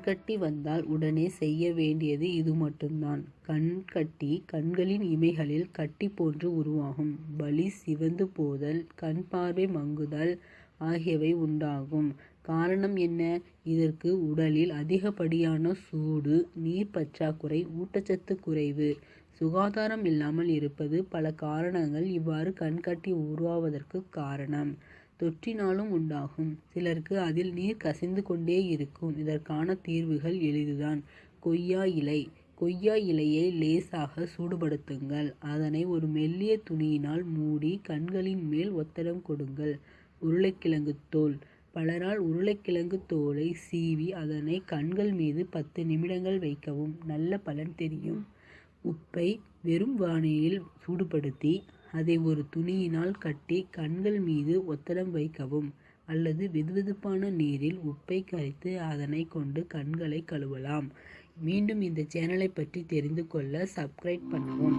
கண்கட்டி வந்தால் உடனே செய்ய வேண்டியது இது மட்டும்தான். கண்கட்டி கண்களின் இமைகளில் கட்டி போன்று உருவாகும். வலி, சிவந்து போதல், கண் பார்வை மங்குதல் ஆகியவை உண்டாகும். காரணம் என்ன? இதற்கு உடலில் அதிகப்படியான சூடு, நீர் பற்றாக்குறை, ஊட்டச்சத்து குறைவு, சுகாதாரம் இல்லாமல் இருப்பது பல காரணங்கள் இவ்வாறு கண்கட்டி உருவாவதற்கு காரணம். தொற்றினாலும் உண்டாகும். சிலருக்கு அதில் நீர் கசிந்து கொண்டே இருக்கும். இதற்கான தீர்வுகள் எளிதுதான். கொய்யா இலை. கொய்யா இலையை லேசாக சூடுபடுத்துங்கள். அதனை ஒரு மெல்லிய துணியினால் மூடி கண்களின் மேல் ஒத்தடம் கொடுங்கள். உருளைக்கிழங்கு தோல். பலரால் உருளைக்கிழங்கு தோலை சீவி அதனை கண்கள் மீது 10 நிமிடங்கள் வைக்கவும் நல்ல பலன் தெரியும். உப்பை வெறும் வானிலையில் சூடுபடுத்தி அதை ஒரு துணியினால் கட்டி கண்கள் மீது ஒத்தடம் வைக்கவும். அல்லது வெதுவெதுப்பான நீரில் உப்பை கரைத்து அதனை கொண்டு கண்களை கழுவலாம். மீண்டும் இந்த சேனலை பற்றி தெரிந்து கொள்ள சப்ஸ்கிரைப் பண்ணவும்.